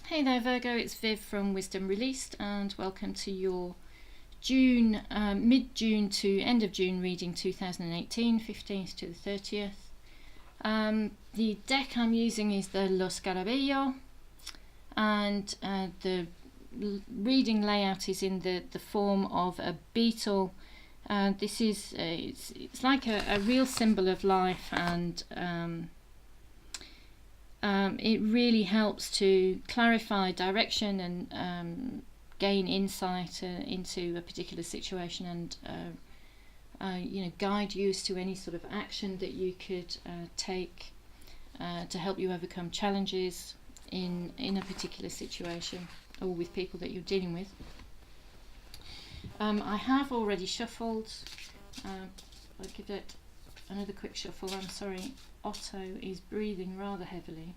Hey there Virgo, it's Viv from Wisdom Released and welcome to your June, mid-June to end of June reading 2018, 15th to the 30th. The deck I'm using is the Lo Scarabeo, and the reading layout is in the form of a beetle. This is it's like a real symbol of life, and it really helps to clarify direction and gain insight into a particular situation, and guide you as to any sort of action that you could take to help you overcome challenges in a particular situation or with people that you're dealing with. I have already shuffled. I'll give it another quick shuffle. I'm sorry, Otto is breathing rather heavily.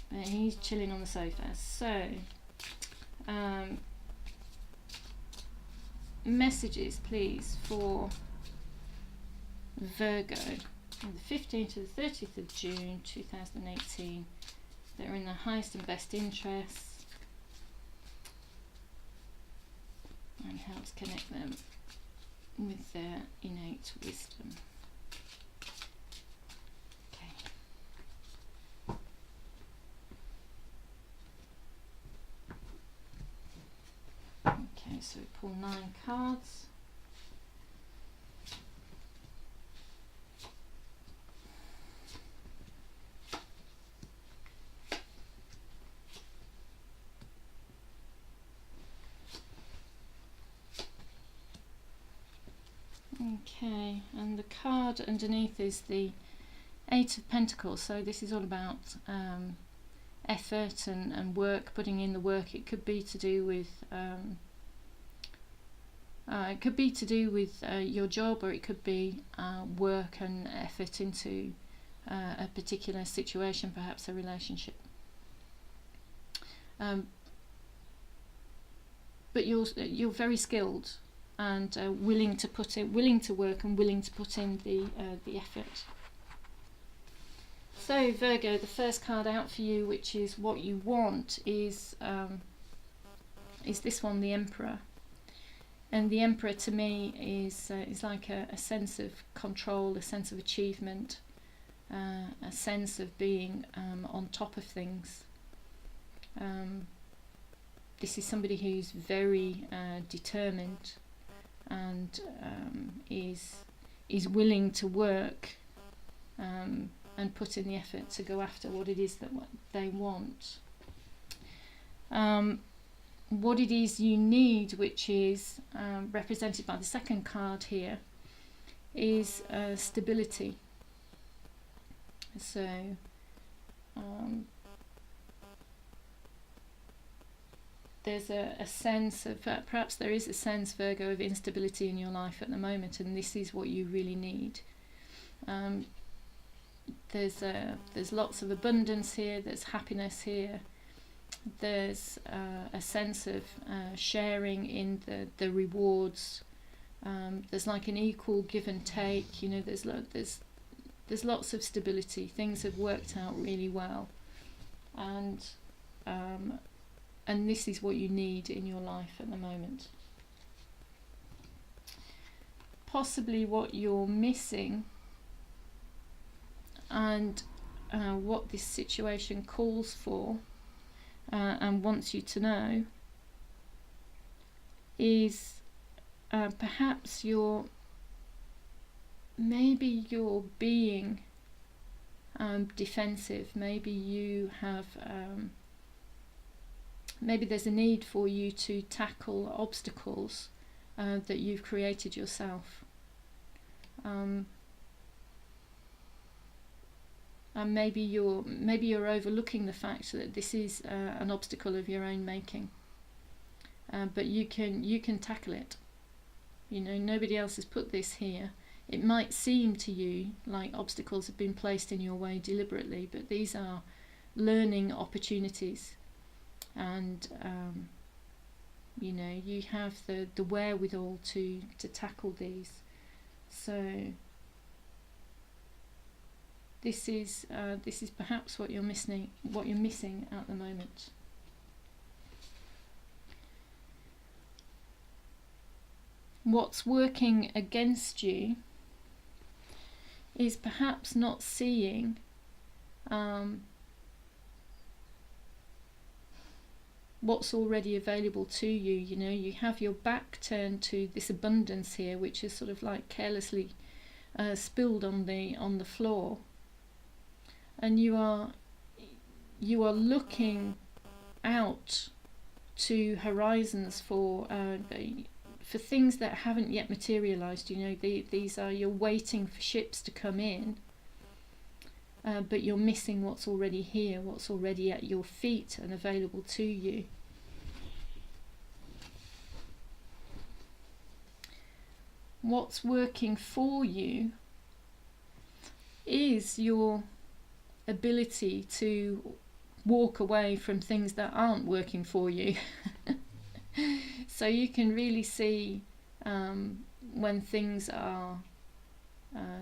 But he's chilling on the sofa. So, messages please for Virgo from the 15th to the 30th of June 2018 that are in the highest and best interests and helps connect them with their innate wisdom. Okay, so we pull 9 cards. Okay, and the card underneath is the 8 of Pentacles, so this is all about effort and work, putting in the work. It could be to do with your job, or it could be work and effort into a particular situation, perhaps a relationship. But you're very skilled and willing to work and willing to put in the effort. So Virgo, the first card out for you, which is what you want, is this one, the Emperor. And the Emperor to me is like a sense of control, a sense of achievement, a sense of being on top of things. This is somebody who's very determined and is willing to work and put in the effort to go after what it is that they want. What it is you need, which is represented by the second card here, is stability. So there's a sense of, perhaps there is a sense, Virgo, of instability in your life at the moment, and this is what you really need. There's lots of abundance here, there's happiness here, there's a sense of sharing in the rewards. There's like an equal give and take. There's lots of stability. Things have worked out really well, and this is what you need in your life at the moment. Possibly what you're missing, and what this situation calls for and wants you to know, is perhaps you're being defensive. Maybe you have maybe there's a need for you to tackle obstacles that you've created yourself. And maybe you're overlooking the fact that this is an obstacle of your own making, but you can tackle it. Nobody else has put this here. It might seem to you like obstacles have been placed in your way deliberately, but these are learning opportunities, and you have the wherewithal to tackle these. So this is perhaps what you're missing at the moment. What's working against you is perhaps not seeing what's already available to you. You know, you have your back turned to this abundance here, which is sort of like carelessly spilled on the floor, and you are looking out to horizons for things that haven't yet materialized. You know, these are, you're waiting for ships to come in, but you're missing what's already here, what's already at your feet and available to you. What's working for you is your ability to walk away from things that aren't working for you. So you can really see when things are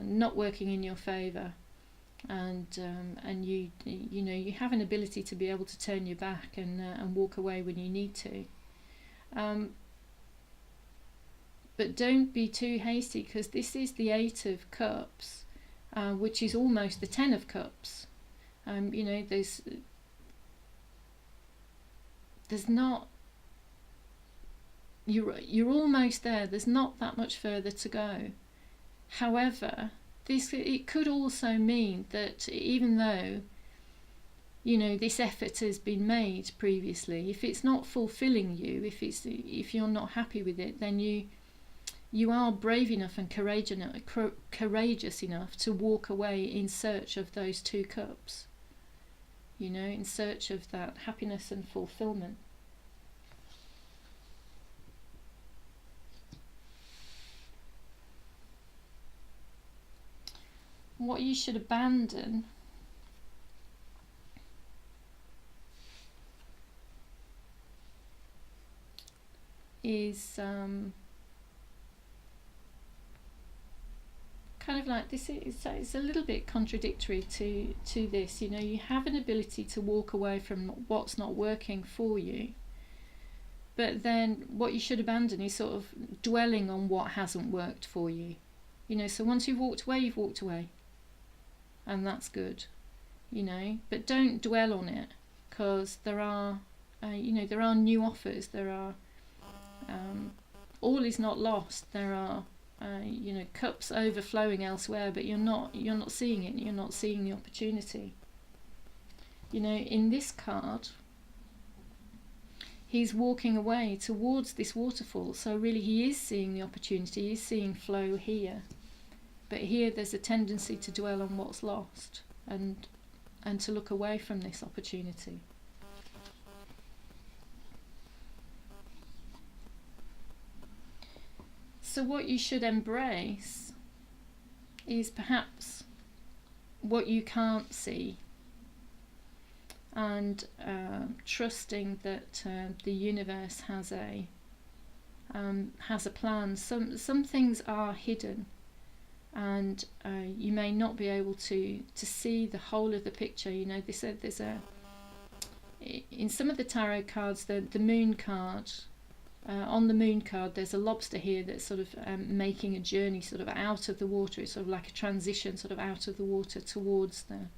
not working in your favour, and you know, you have an ability to be able to turn your back and walk away when you need to. But don't be too hasty, because this is the 8 of Cups, which is almost the 10 of Cups. You know, there's not, you're almost there. There's not that much further to go. However, it could also mean that even though, you know, this effort has been made previously, if it's not fulfilling you, if you're not happy with it, then you are brave enough and courageous enough to walk away in search of those 2 cups. You know, in search of that happiness and fulfillment. What you should abandon is kind of like this. It's a little bit contradictory to this. You know, you have an ability to walk away from what's not working for you, but then what you should abandon is sort of dwelling on what hasn't worked for you. You know, so once you've walked away, you've walked away, and that's good. You know, but don't dwell on it, because there are you know, there are new offers. There are all is not lost. There are you know, cups overflowing elsewhere, but you're not seeing it. You're not seeing the opportunity. You know, in this card, he's walking away towards this waterfall, so really he is seeing the opportunity. He's seeing flow here, but here there's a tendency to dwell on what's lost and to look away from this opportunity. So what you should embrace is perhaps what you can't see, and trusting that the universe has a plan. Some things are hidden, and you may not be able to see the whole of the picture. You know, they said in some of the tarot cards, the moon card. On the moon card, there's a lobster here that's sort of making a journey sort of out of the water. It's sort of like a transition sort of out of the water towards the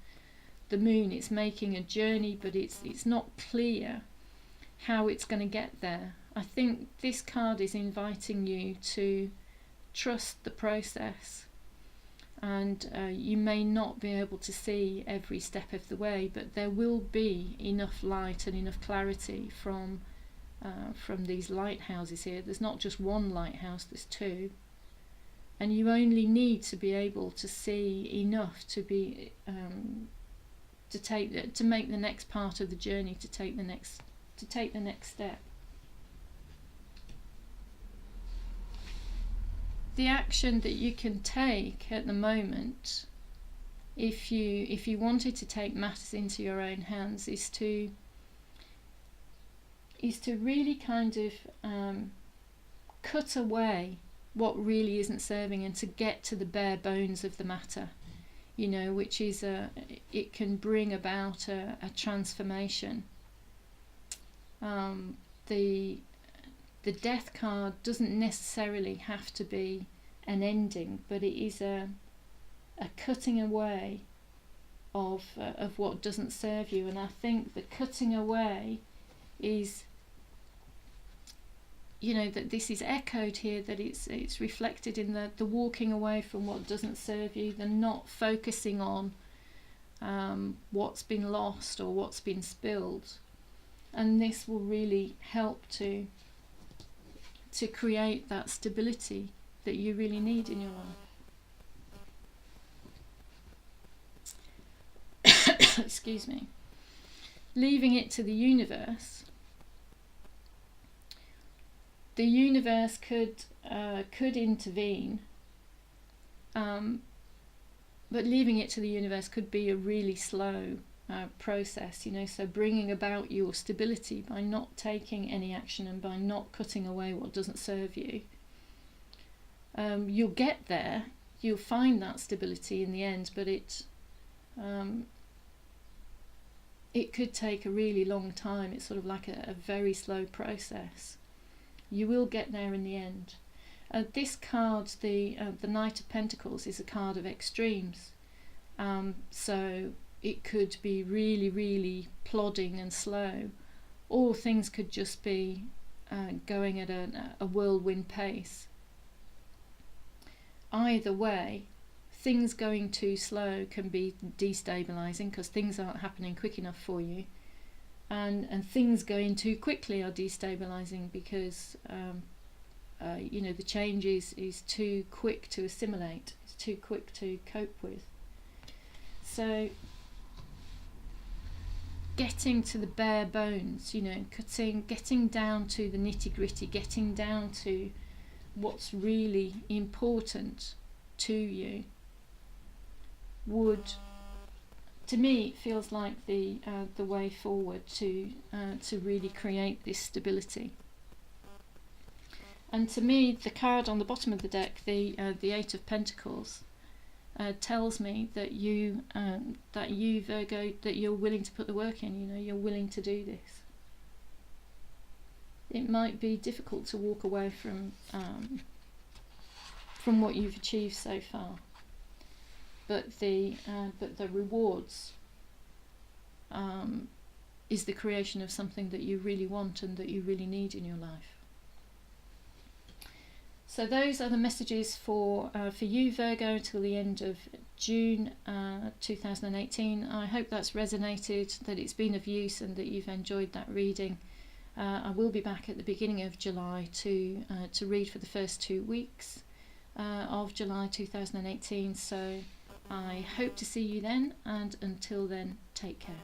moon. It's making a journey, but it's not clear how it's going to get there. I think this card is inviting you to trust the process, and you may not be able to see every step of the way, but there will be enough light and enough clarity from these lighthouses here. There's not just one lighthouse, there's 2, and you only need to be able to see enough to be to make the next part of the journey, to take the next step. The action that you can take at the moment, if you wanted to take matters into your own hands, is to really kind of cut away what really isn't serving, and to get to the bare bones of the matter. which is it can bring about a transformation. The death card doesn't necessarily have to be an ending, but it is a cutting away of what doesn't serve you. And I think the cutting away is, that this is echoed here, that it's reflected in the walking away from what doesn't serve you, the not focusing on what's been lost or what's been spilled. And this will really help to create that stability that you really need in your life. Excuse me. Leaving it to the universe. The universe could intervene, but leaving it to the universe could be a really slow process, so bringing about your stability by not taking any action and by not cutting away what doesn't serve you. You'll get there, you'll find that stability in the end, but it could take a really long time. It's sort of like a very slow process. You will get there in the end. This card, the Knight of Pentacles, is a card of extremes. So it could be really, really plodding and slow, or things could just be going at a whirlwind pace. Either way, things going too slow can be destabilizing because things aren't happening quick enough for you, and things going too quickly are destabilizing because the change is too quick to assimilate, it's too quick to cope with. So getting to the bare bones, getting down to the nitty-gritty, getting down to what's really important to you would, to me, it feels like the way forward to really create this stability. And to me, the card on the bottom of the deck, the Eight of Pentacles, tells me that you Virgo, that you're willing to put the work in. You're willing to do this. It might be difficult to walk away from what you've achieved so far, but the rewards is the creation of something that you really want and that you really need in your life. So those are the messages for you, Virgo, until the end of June 2018. I hope that's resonated, that it's been of use, and that you've enjoyed that reading. I will be back at the beginning of July to read for the first 2 weeks of July 2018. So I hope to see you then, and until then, take care.